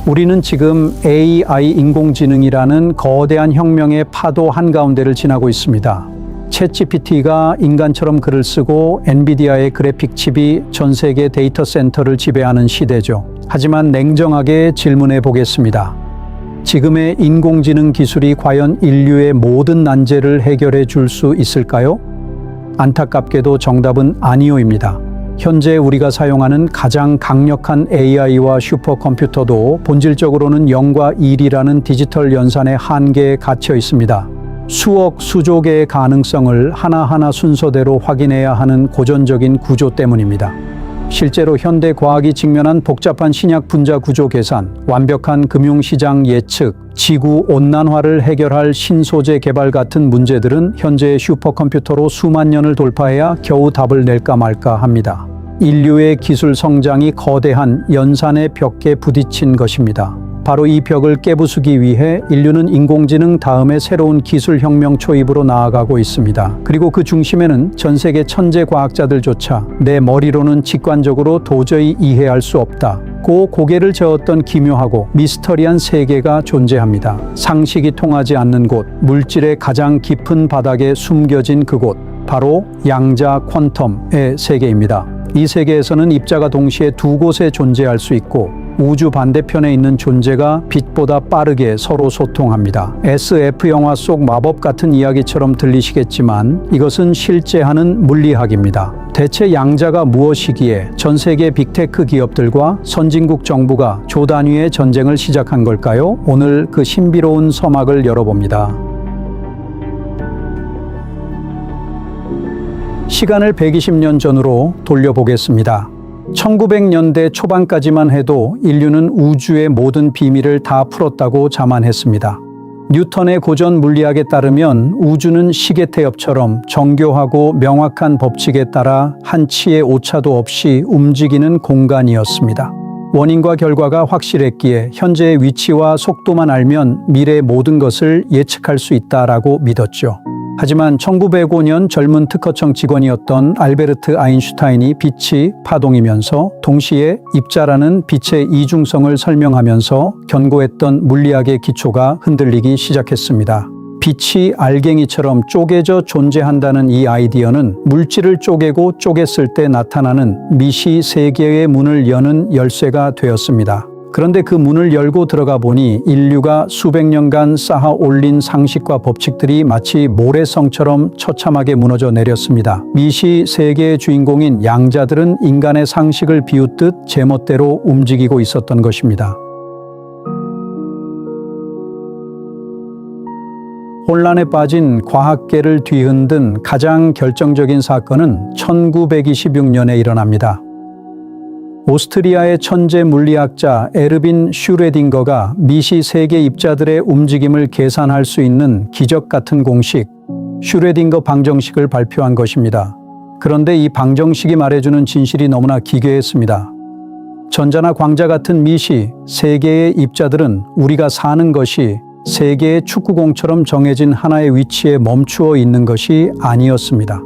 우리는 지금 AI 인공지능이라는 거대한 혁명의 파도 한가운데를 지나고 있습니다. 챗GPT가 인간처럼 글을 쓰고 엔비디아의 그래픽 칩이 전 세계 데이터 센터를 지배하는 시대죠. 하지만 냉정하게 질문해 보겠습니다. 지금의 인공지능 기술이 과연 인류의 모든 난제를 해결해 줄 수 있을까요? 안타깝게도 정답은 아니오입니다. 현재 우리가 사용하는 가장 강력한 AI와 슈퍼컴퓨터도 본질적으로는 0과 1이라는 디지털 연산의 한계에 갇혀 있습니다. 수억, 수조 개의 가능성을 하나하나 순서대로 확인해야 하는 고전적인 구조 때문입니다. 실제로 현대 과학이 직면한 복잡한 신약 분자 구조 계산, 완벽한 금융시장 예측, 지구 온난화를 해결할 신소재 개발 같은 문제들은 현재의 슈퍼컴퓨터로 수만 년을 돌파해야 겨우 답을 낼까 말까 합니다. 인류의 기술 성장이 거대한 연산의 벽에 부딪힌 것입니다. 바로 이 벽을 깨부수기 위해 인류는 인공지능 다음에 새로운 기술혁명 초입으로 나아가고 있습니다. 그리고 그 중심에는 전 세계 천재 과학자들조차 내 머리로는 직관적으로 도저히 이해할 수 없다고 고개를 저었던 기묘하고 미스터리한 세계가 존재합니다. 상식이 통하지 않는 곳, 물질의 가장 깊은 바닥에 숨겨진 그곳, 바로 양자 퀀텀의 세계입니다. 이 세계에서는 입자가 동시에 두 곳에 존재할 수 있고 우주 반대편에 있는 존재가 빛보다 빠르게 서로 소통합니다. SF 영화 속 마법 같은 이야기처럼 들리시겠지만 이것은 실제 하는 물리학입니다. 대체 양자가 무엇이기에 전 세계 빅테크 기업들과 선진국 정부가 조 단위의 전쟁을 시작한 걸까요? 오늘 그 신비로운 서막을 열어봅니다. 시간을 120년 전으로 돌려보겠습니다. 1900년대 초반까지만 해도 인류는 우주의 모든 비밀을 다 풀었다고 자만했습니다. 뉴턴의 고전 물리학에 따르면 우주는 시계태엽처럼 정교하고 명확한 법칙에 따라 한치의 오차도 없이 움직이는 공간이었습니다. 원인과 결과가 확실했기에 현재의 위치와 속도만 알면 미래의 모든 것을 예측할 수 있다라고 믿었죠. 하지만 1905년 젊은 특허청 직원이었던 알베르트 아인슈타인이 빛이 파동이면서 동시에 입자라는 빛의 이중성을 설명하면서 견고했던 물리학의 기초가 흔들리기 시작했습니다. 빛이 알갱이처럼 쪼개져 존재한다는 이 아이디어는 물질을 쪼개고 쪼갰을 때 나타나는 미시 세계의 문을 여는 열쇠가 되었습니다. 그런데 그 문을 열고 들어가 보니 인류가 수백 년간 쌓아 올린 상식과 법칙들이 마치 모래성처럼 처참하게 무너져 내렸습니다. 미시 세계의 주인공인 양자들은 인간의 상식을 비웃듯 제멋대로 움직이고 있었던 것입니다. 혼란에 빠진 과학계를 뒤흔든 가장 결정적인 사건은 1926년에 일어납니다. 오스트리아의 천재 물리학자 에르빈 슈레딩거가 미시 세계 입자들의 움직임을 계산할 수 있는 기적 같은 공식, 슈레딩거 방정식을 발표한 것입니다. 그런데 이 방정식이 말해주는 진실이 너무나 기괴했습니다. 전자나 광자 같은 미시 세계의 입자들은 우리가 사는 것이 세계의 축구공처럼 정해진 하나의 위치에 멈추어 있는 것이 아니었습니다.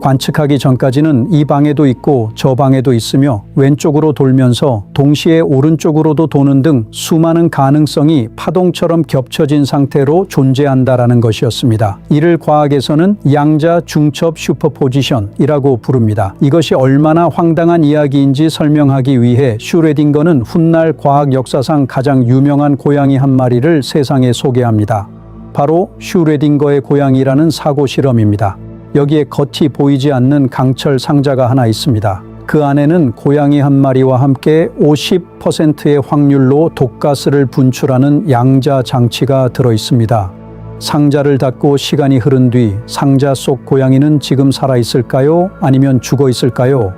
관측하기 전까지는 이 방에도 있고 저 방에도 있으며 왼쪽으로 돌면서 동시에 오른쪽으로도 도는 등 수많은 가능성이 파동처럼 겹쳐진 상태로 존재한다라는 것이었습니다. 이를 과학에서는 양자 중첩 슈퍼포지션이라고 부릅니다. 이것이 얼마나 황당한 이야기인지 설명하기 위해 슈레딩거는 훗날 과학 역사상 가장 유명한 고양이 한 마리를 세상에 소개합니다. 바로 슈레딩거의 고양이라는 사고 실험입니다. 여기에 겉이 보이지 않는 강철 상자가 하나 있습니다. 그 안에는 고양이 한 마리와 함께 50%의 확률로 독가스를 분출하는 양자 장치가 들어 있습니다. 상자를 닫고 시간이 흐른 뒤 상자 속 고양이는 지금 살아 있을까요? 아니면 죽어 있을까요?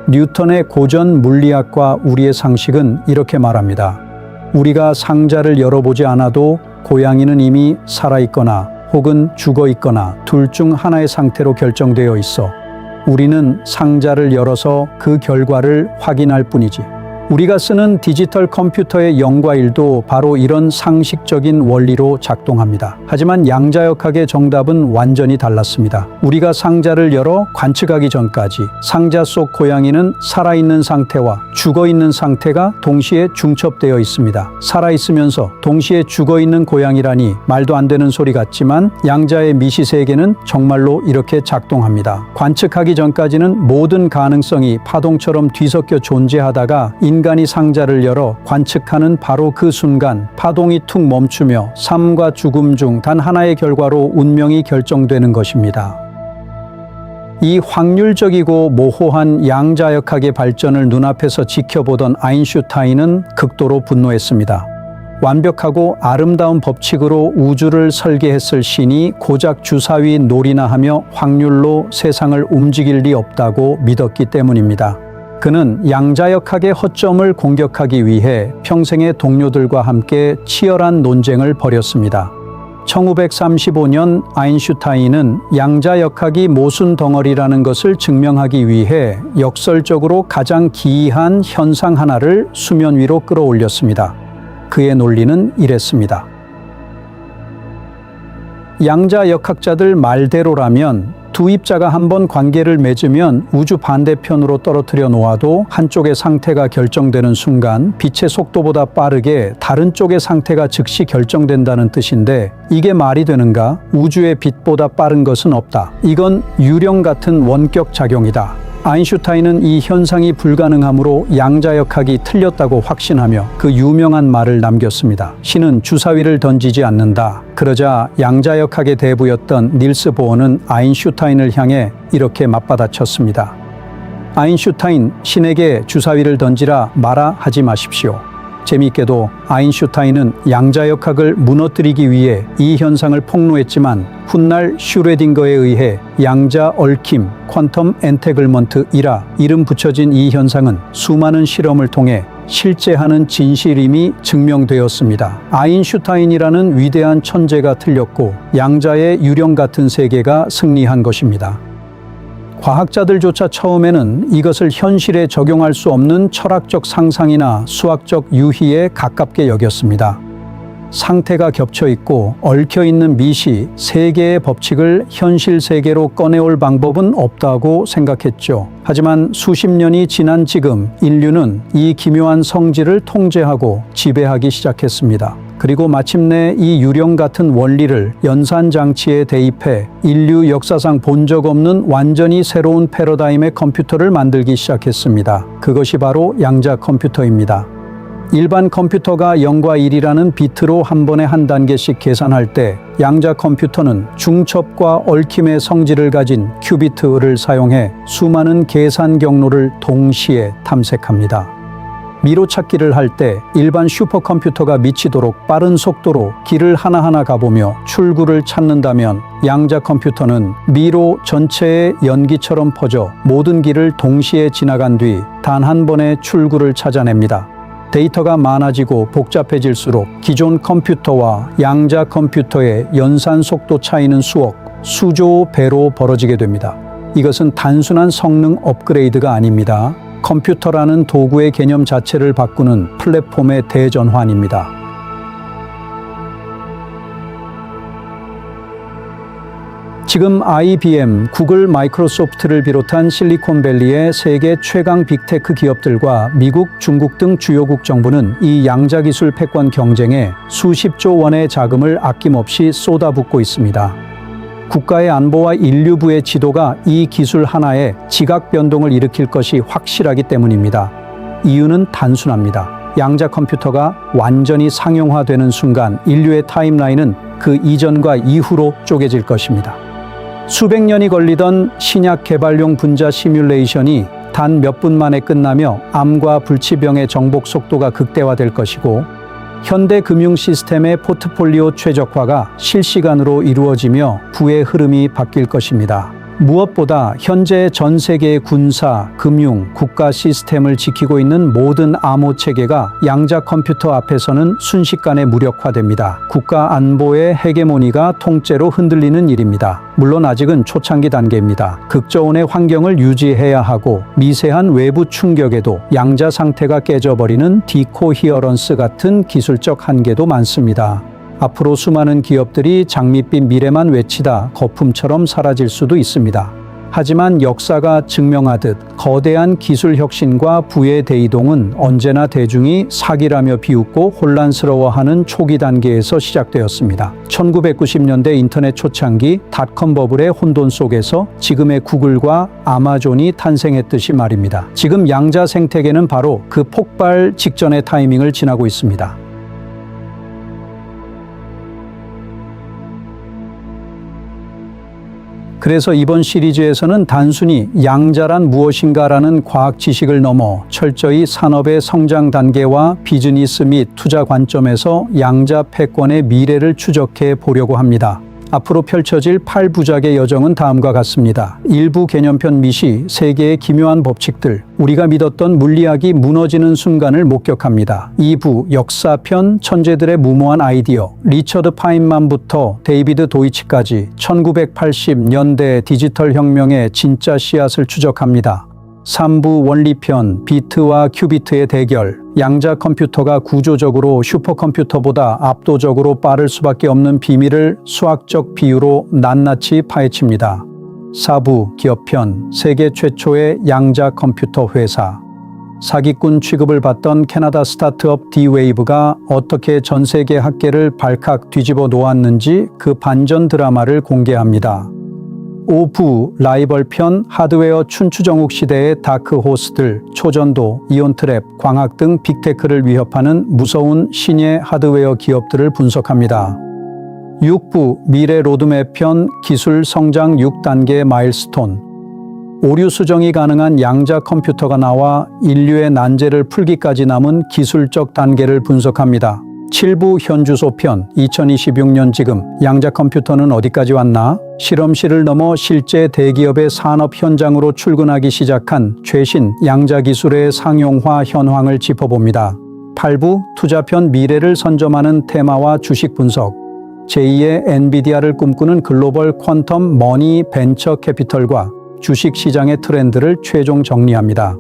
뉴턴의 고전 물리학과 우리의 상식은 이렇게 말합니다. 우리가 상자를 열어보지 않아도 고양이는 이미 살아 있거나 혹은 죽어 있거나 둘 중 하나의 상태로 결정되어 있어 우리는 상자를 열어서 그 결과를 확인할 뿐이지. 우리가 쓰는 디지털 컴퓨터의 0과 1도 바로 이런 상식적인 원리로 작동합니다. 하지만 양자역학의 정답은 완전히 달랐습니다. 우리가 상자를 열어 관측하기 전까지 상자 속 고양이는 살아있는 상태와 죽어있는 상태가 동시에 중첩되어 있습니다. 살아있으면서 동시에 죽어있는 고양이라니 말도 안 되는 소리 같지만 양자의 미시세계는 정말로 이렇게 작동합니다. 관측하기 전까지는 모든 가능성이 파동처럼 뒤섞여 존재하다가 인간이 상자를 열어 관측하는 바로 그 순간 파동이 툭 멈추며 삶과 죽음 중 단 하나의 결과로 운명이 결정되는 것입니다. 이 확률적이고 모호한 양자역학의 발전을 눈앞에서 지켜보던 아인슈타인은 극도로 분노했습니다. 완벽하고 아름다운 법칙으로 우주를 설계했을 신이 고작 주사위 놀이나 하며 확률로 세상을 움직일 리 없다고 믿었기 때문입니다. 그는 양자역학의 허점을 공격하기 위해 평생의 동료들과 함께 치열한 논쟁을 벌였습니다. 1935년 아인슈타인은 양자역학이 모순 덩어리라는 것을 증명하기 위해 역설적으로 가장 기이한 현상 하나를 수면 위로 끌어올렸습니다. 그의 논리는 이랬습니다. 양자역학자들 말대로라면 두 입자가 한번 관계를 맺으면 우주 반대편으로 떨어뜨려 놓아도 한쪽의 상태가 결정되는 순간 빛의 속도보다 빠르게 다른 쪽의 상태가 즉시 결정된다는 뜻인데 이게 말이 되는가? 우주의 빛보다 빠른 것은 없다. 이건 유령 같은 원격 작용이다. 아인슈타인은 이 현상이 불가능하므로 양자역학이 틀렸다고 확신하며 그 유명한 말을 남겼습니다. 신은 주사위를 던지지 않는다. 그러자 양자역학의 대부였던 닐스 보어는 아인슈타인을 향해 이렇게 맞받아쳤습니다. 아인슈타인, 신에게 주사위를 던지라 말아 하지 마십시오. 재미있게도 아인슈타인은 양자역학을 무너뜨리기 위해 이 현상을 폭로했지만 훗날 슈레딩거에 의해 양자 얽힘, 퀀텀 엔테글먼트이라 이름 붙여진 이 현상은 수많은 실험을 통해 실제하는 진실임이 증명되었습니다. 아인슈타인이라는 위대한 천재가 틀렸고 양자의 유령 같은 세계가 승리한 것입니다. 과학자들조차 처음에는 이것을 현실에 적용할 수 없는 철학적 상상이나 수학적 유희에 가깝게 여겼습니다. 상태가 겹쳐 있고 얽혀 있는 미시, 세계의 법칙을 현실 세계로 꺼내올 방법은 없다고 생각했죠. 하지만 수십 년이 지난 지금 인류는 이 기묘한 성질을 통제하고 지배하기 시작했습니다. 그리고 마침내 이 유령 같은 원리를 연산장치에 대입해 인류 역사상 본 적 없는 완전히 새로운 패러다임의 컴퓨터를 만들기 시작했습니다. 그것이 바로 양자 컴퓨터입니다. 일반 컴퓨터가 0과 1이라는 비트로 한 번에 한 단계씩 계산할 때 양자 컴퓨터는 중첩과 얽힘의 성질을 가진 큐비트를 사용해 수많은 계산 경로를 동시에 탐색합니다. 미로 찾기를 할 때 일반 슈퍼컴퓨터가 미치도록 빠른 속도로 길을 하나하나 가보며 출구를 찾는다면 양자 컴퓨터는 미로 전체에 연기처럼 퍼져 모든 길을 동시에 지나간 뒤 단 한 번의 출구를 찾아냅니다. 데이터가 많아지고 복잡해질수록 기존 컴퓨터와 양자 컴퓨터의 연산 속도 차이는 수조 배로 벌어지게 됩니다. 이것은 단순한 성능 업그레이드가 아닙니다. 컴퓨터라는 도구의 개념 자체를 바꾸는 플랫폼의 대전환입니다. 지금 IBM, 구글, 마이크로소프트를 비롯한 실리콘밸리의 세계 최강 빅테크 기업들과 미국, 중국 등 주요국 정부는 이 양자기술 패권 경쟁에 수십조 원의 자금을 아낌없이 쏟아붓고 있습니다. 국가의 안보와 인류부의 지도가 이 기술 하나에 지각 변동을 일으킬 것이 확실하기 때문입니다. 이유는 단순합니다. 양자 컴퓨터가 완전히 상용화되는 순간 인류의 타임라인은 그 이전과 이후로 쪼개질 것입니다. 수백 년이 걸리던 신약 개발용 분자 시뮬레이션이 단 몇 분 만에 끝나며 암과 불치병의 정복 속도가 극대화될 것이고 현대 금융 시스템의 포트폴리오 최적화가 실시간으로 이루어지며 부의 흐름이 바뀔 것입니다. 무엇보다 현재 전 세계의 군사, 금융, 국가 시스템을 지키고 있는 모든 암호 체계가 양자 컴퓨터 앞에서는 순식간에 무력화됩니다. 국가 안보의 헤게모니가 통째로 흔들리는 일입니다. 물론 아직은 초창기 단계입니다. 극저온의 환경을 유지해야 하고 미세한 외부 충격에도 양자 상태가 깨져버리는 디코히어런스 같은 기술적 한계도 많습니다. 앞으로 수많은 기업들이 장밋빛 미래만 외치다 거품처럼 사라질 수도 있습니다. 하지만 역사가 증명하듯 거대한 기술 혁신과 부의 대이동은 언제나 대중이 사기라며 비웃고 혼란스러워하는 초기 단계에서 시작되었습니다. 1990년대 인터넷 초창기 닷컴 버블의 혼돈 속에서 지금의 구글과 아마존이 탄생했듯이 말입니다. 지금 양자 생태계는 바로 그 폭발 직전의 타이밍을 지나고 있습니다. 그래서 이번 시리즈에서는 단순히 양자란 무엇인가라는 과학 지식을 넘어 철저히 산업의 성장 단계와 비즈니스 및 투자 관점에서 양자 패권의 미래를 추적해 보려고 합니다. 앞으로 펼쳐질 8부작의 여정은 다음과 같습니다. 1부 개념편 미시, 세계의 기묘한 법칙들, 우리가 믿었던 물리학이 무너지는 순간을 목격합니다. 2부 역사편, 천재들의 무모한 아이디어, 리처드 파인만부터 데이비드 도이치까지 1980년대 디지털 혁명의 진짜 씨앗을 추적합니다. 3부 원리편, 비트와 큐비트의 대결, 양자 컴퓨터가 구조적으로 슈퍼컴퓨터보다 압도적으로 빠를 수밖에 없는 비밀을 수학적 비유로 낱낱이 파헤칩니다. 4부 기업편, 세계 최초의 양자 컴퓨터 회사, 사기꾼 취급을 받던 캐나다 스타트업 D-Wave가 어떻게 전 세계 학계를 발칵 뒤집어 놓았는지 그 반전 드라마를 공개합니다. 5부 라이벌편, 하드웨어 춘추전국 시대의 다크호스들, 초전도, 이온트랩, 광학 등 빅테크를 위협하는 무서운 신의 하드웨어 기업들을 분석합니다. 6부 미래 로드맵편, 기술 성장 6단계 마일스톤, 오류 수정이 가능한 양자 컴퓨터가 나와 인류의 난제를 풀기까지 남은 기술적 단계를 분석합니다. 7부 현주소편, 2026년 지금 양자 컴퓨터는 어디까지 왔나? 실험실을 넘어 실제 대기업의 산업 현장으로 출근하기 시작한 최신 양자 기술의 상용화 현황을 짚어봅니다. 8부 투자편, 미래를 선점하는 테마와 주식 분석, 제2의 엔비디아를 꿈꾸는 글로벌 퀀텀 머니 벤처 캐피털과 주식 시장의 트렌드를 최종 정리합니다.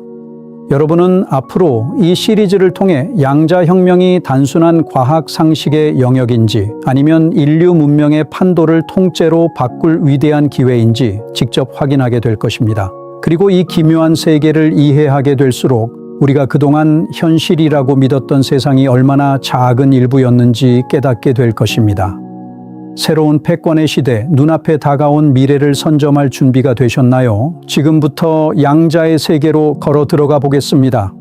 여러분은 앞으로 이 시리즈를 통해 양자 혁명이 단순한 과학 상식의 영역인지 아니면 인류 문명의 판도를 통째로 바꿀 위대한 기회인지 직접 확인하게 될 것입니다. 그리고 이 기묘한 세계를 이해하게 될수록 우리가 그동안 현실이라고 믿었던 세상이 얼마나 작은 일부였는지 깨닫게 될 것입니다. 새로운 패권의 시대, 눈앞에 다가온 미래를 선점할 준비가 되셨나요? 지금부터 양자의 세계로 걸어 들어가 보겠습니다.